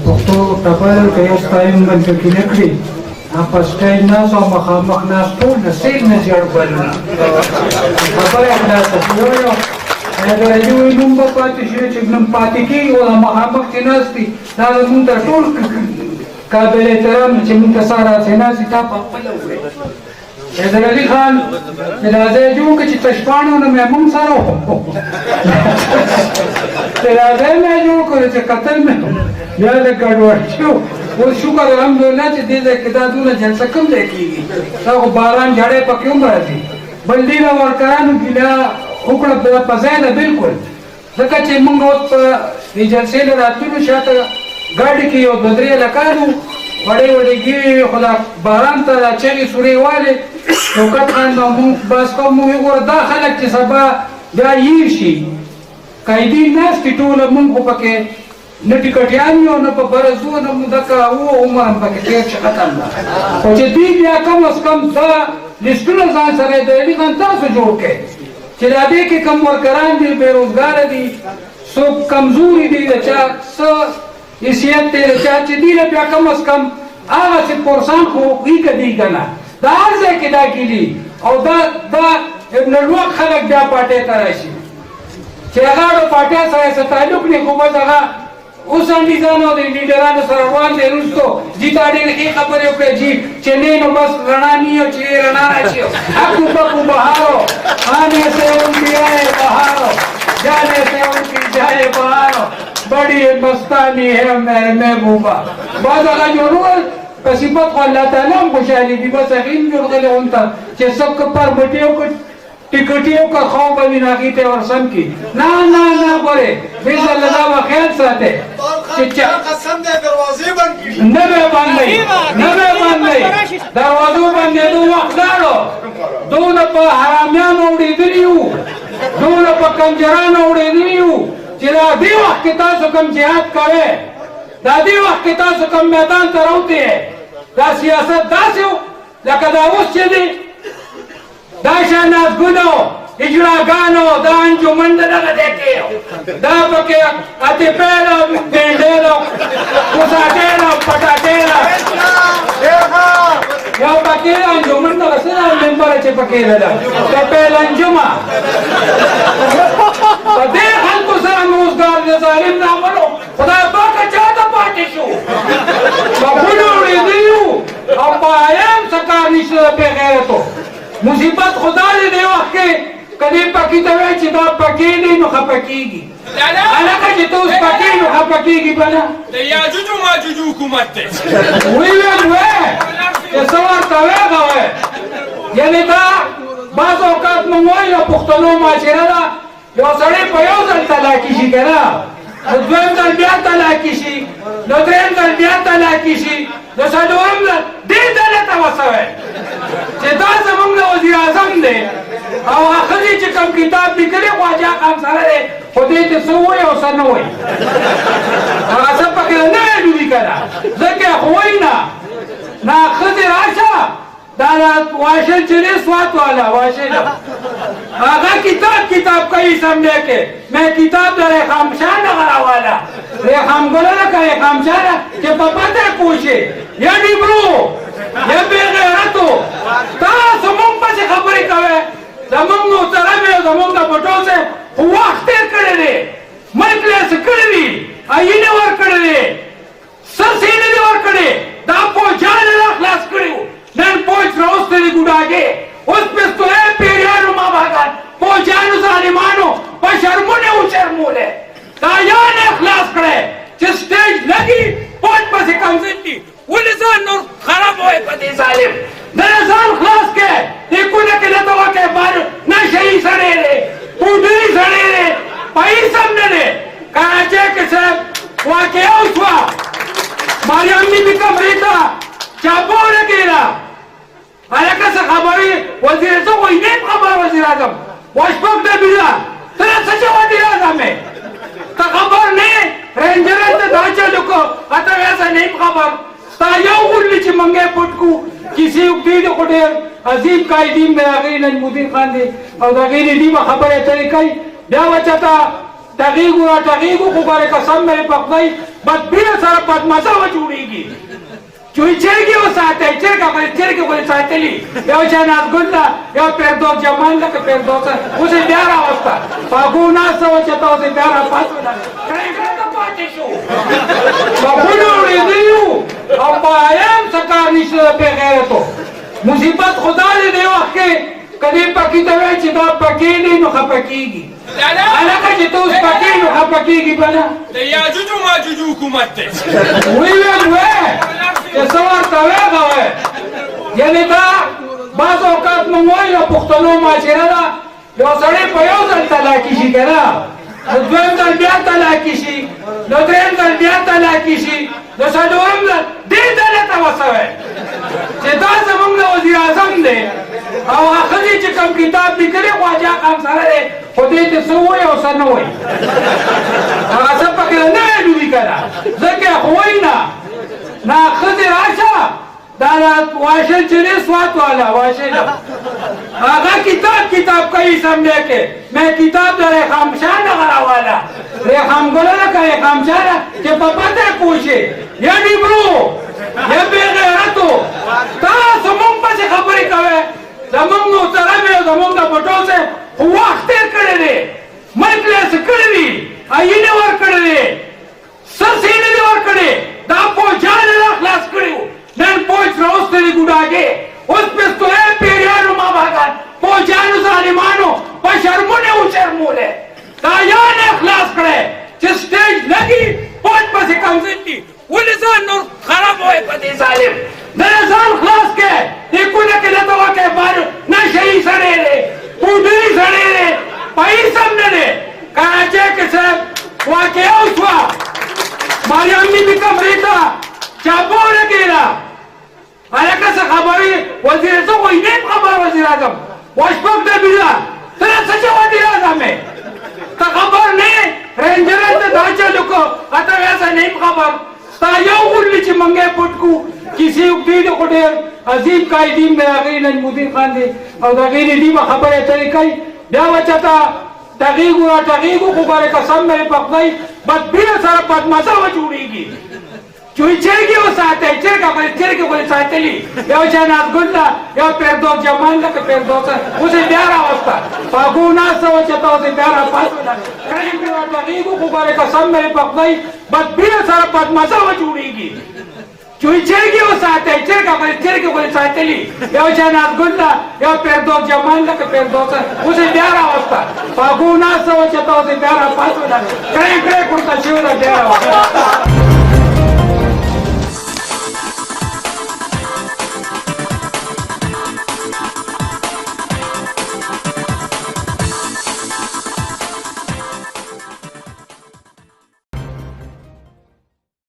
پښتو ټپل کې یو ستایم باندې کې نکړي په سټیج ناس او مخامخ ناس ټول د سیل نه جوړ بلونه خبره خلاصه یو اگر یو نوم په پاتې شي چې نوم پاتې کېږي او مخامخ کې ناس دي دا موږ ته ټول قابل احترام چې موږ سره سيناسي تا په خپل وې حیدر علي خان راځي جو چې تشپانو نه موږ سره راځي نه جو کړ چې قتل مې بیا د ګډوډ شو او شکر الحمدلله چې دې کې دا دونه جلسه کم دی کېږي دا باران جړې پکې هم راځي بل دې ورکرانو کې لا وکړه په ځای نه بالکل ځکه چې موږ په دې جلسې له راتلو شاته ګاډي کې یو دوه درې لکانو وړې وړې ګیرې خدا باران ته چغې سورې والې شوکت خان موږ بس کوم وګوره دا خلک چې سبا بیا هیر شي قایدین ناستې ټوله موږ خو پکې نه ټکټیان یو نه په برزو نه موږ دکه عمر هم پکې تېر شي ختم ده خو چې دوی بیا کم از کم دا لیسټونه ځان سره د علي خان تاسو جوړ کړئ چې دا دې کې کم ورکران دي بېروزګاره دي څوک کمزوري دي د چا څه حیثیت دی د چا چې دی بیا کم از کم هغه چې پرسان خو وي که دی که نه دا هر ځای کې دا کېدي او دا ابن الوق خلک بیا پارټۍ ته راشي چې هغه د پارټۍ سره څه تعلق نه خو بس هغه اوس انډیزانو د لیډرانو سره روان دی وروستو جي تا ډېرې ښې خبرې وکړې جي چې نه نو بس رڼا نی او چې رڼا راشي اکو پکو بهارو آنے سے ان کی آئے بهارو جانے سے ان کی جائے بهارو بڑی مستانی ہے میرے محبوبہ بعض هغه جوړول په صفت خو الله تعالی هم خوشحالي دي بس هغې هم جوړغلې غونته چې سب که پربټې وکړ ټکټې وکړه خو به وي نو هغې ته ورسم کړي نه نه نه ګورې فیصل دا به خیال ساتئ چې نه به بندوي نه به بندوي دروازو بندېدو وخت لاړو دونه په حرامیانو اورېدلي وو دونه په کنجرانو اورېدلي وو چې دا دې وخت کې تاسو کوم جهاد کوئ دا دې وخت کې تاسو کوم میدان ته راوتئ دا سیاست داسې و لکه دا اوس چې دی دا شهنازګونو اجراګانو دا انجمن د دغه دی کې دا پکې اتپېله ډنډېله کوساټېله پټاټېله یو پکې انجمن دغه سره ممبره چې پکې ده ټپېل انجمه په دې خلکو سره مې اوسګار د ظالم ناملو خدای پاکه چا ته پاتې شو بابونه اورېدلي وو او په ایم څه کار نشته د بېغیرتو مصیبت خدا دې دې وخت کې کدی پکې ته وایي چې دا پکې دی نو خفه کېږي هلکه چې ته اوس پکې نو خفه کېږي به نه د یاجوج و ماجوج حکومت دی ویل وی چې څه ورته ویغه وی یعنې دا بعض اوقات مونږ وایو د پښتنو معاشره ده یو سړی په یو ځل طلاقي شي که نه نو دویم ځل بیا طلاقي شي نو درېیم ځل بیا طلاقي شي نو څلورم ځل دې ډلې ته وسوی چې دا زمونږ د وزیر اعظم دی او ښځې چې کوم کتاب لیکلی خواجه خان سره دی خو دې ته څه ووایي او څه نه وایي هغه څه پکې نه ویلي که نه ځکه خو وایي نه نه ښځې راشه دا واشه چې دی سوات والا واشه ده هغه کتاب کوي سمجھے کہ میں کتاب د ریخام شاه نغره والا ریخام ګله نه که ریخام شاه ده چې په پته پوښي یا ډیبرو یا بېغیرتو تاسو مونږ پسې خبرې کوئ زمونږ محترم یې زمونږ د بټو سه خو وخت تېر کړی دی ملک له څه کړي دي آیینې ورکړی دی سر سینې دې ورکړې دا پوجان یې خلاص کړي وو نن پوج راوستې دي ګوډاګې اوس پستولی پیریانو ما بهګان پوجانو ظالمانو په شرمونه وشرمولې دا یان یې خلاص کړی چې سټیج لګي پوج پسې کمزین دي ولې ځان نور خراب وای په دې ظالم دا ځان خلاص کې لیکونه کې لته وکړې بار نشهیي سړی دی پوډري سړی دی پیسې هم نه دی کراچۍ کې صاحب واقعه وشوه ماریام بیبي کمرې ته چاپو ولګېده هلکه څه خبرې وزیر څه وایي نیم خبر وزیر اعظم واشپک ډبیده ته څه چې وزیر اعظم یې ته خبر نه یې رینجران ته دا چلو کو اته ویسه نیم خبر ستا یو غونډې چې منګی پټ کړو کیسې اوږدې دي خو ډېر عظیم قایدین دی هغې نجمالدین خان دی او د هغې نیمه خبرې اترې کوي بیا به چېرته ټغیږو خو ګوره قسم مې په خدای بدبینه سره بدمزه وجوړېږي چویچرګې وساتئ چرګې خو یې ساتلي یو جنازګل ده یو فردوس جمال ده که فردوس اوس یې بیا راوسته پاګو ناسته وه چې ته اوس یې بیا راپاڅېده کړی بیرته پاتې شو غوږونه اورېدلي وو او بایم څه کار نشته د بېغیرتو مصیبت خدا دې دې وخت کې که دې پکې ته وایي چې دا پکې دی نو خفه کېږي هلکه چې ته اوس پکې نو خفه کېږي به نه د یاجوج و ماجوج حکومت دی ویل چې څه ورته ویغه وی یعنې دا بعض اوقات مونږ وایو د پښتنو معاشره ده یو سړی په یو ځل طلاقي شي که نه نو دویم ځل بیا طلاقي شي نو درېیم ځل بیا طلاقي شي نو څلورم ځل دې ځلې ته وسوی چې دا زمونږ د وزیر اعظم دی او هغه ښځې چې کوم کتاب لیکلی خواجه خان سره دی خو دې ته څه ووایي او څه نه وایي هغه څه پکې نه ویلي که نه ځکه خو وایي نه نا ښځې راشه دا واشل چې دی سوات والا واشل هغه کتاب کوي سمجھے کہ میں کتاب دا ریخام شاہ نغرا والا ریخام گلو لکا ریخام شاہ کہ پپتے پوچھے یا ڈیبرو یا بے غیرتو تا سمونگ پسی خبری کوئے زمونگ محترم ہے زمونگ دا بٹو سے وقت تیر کرے دے ملک لیس کرے دی آئینے ور کرے دے سر سینے دی ور کرے دا پوچھان اللہ خلاص کرے نن پوچھ روز تیری گوڑاگے اس پستولے پیریانو ماں بھاگان پوچھانو ظالمانو پشرمونے اوچرمولے دایان اخلاص کرے چھ سٹیج لگی پوچھ پسی کمزن دی ولزان نور خراب ہوئے پتی ظالم نرزان خلاص کے دیکھونے کے لئے دوا کے بارو نشہی سڑے رے پودری سڑے رے پائی سمنے رے کراچے کے سب واقعہ اسوا ماری امی بھی کمریتا چاپو لگیلا الکه څه خبرې وزیر څه وایي نیم خبر وزیر اعظم واشپک د بیلا تر څه چې وزیر اعظم ہے ته خبر نه رینجر ته دا چلو کو اته ویسا نیم خبر تا یو ورلی چې منګه پټکو کسی وکړي د کوټه عظیم قائدین د هغه نجمودین خان دی او دا غیر دی خبره ترې کوي بیا وچتا تغیګو خو ګوره قسم مې په خدای بدبینه سره بدمزه وجوړېږي چویچرګې وساتئ چرګې خو یې ساتلي یو جنازګل ده یو فردوس جمال ده که فردوس اوس یې بیا راوسته پاګو ناسته وه چې ته اوس یې بیا راپاڅېده کړی تغیګو خو ګوره قسم مې په خدای بدبینه سره بدمزه وجوړېږي چویچرګې وساتئ چرګې خو یې ساتلي یو جنازګل ده یو فردوس جمال ده که فردوس اوس یې بیا راوسته پاګو ناسته وه چې ته اوس یې بیا راپاڅېده کړی ورته شوې ده بیا راوسته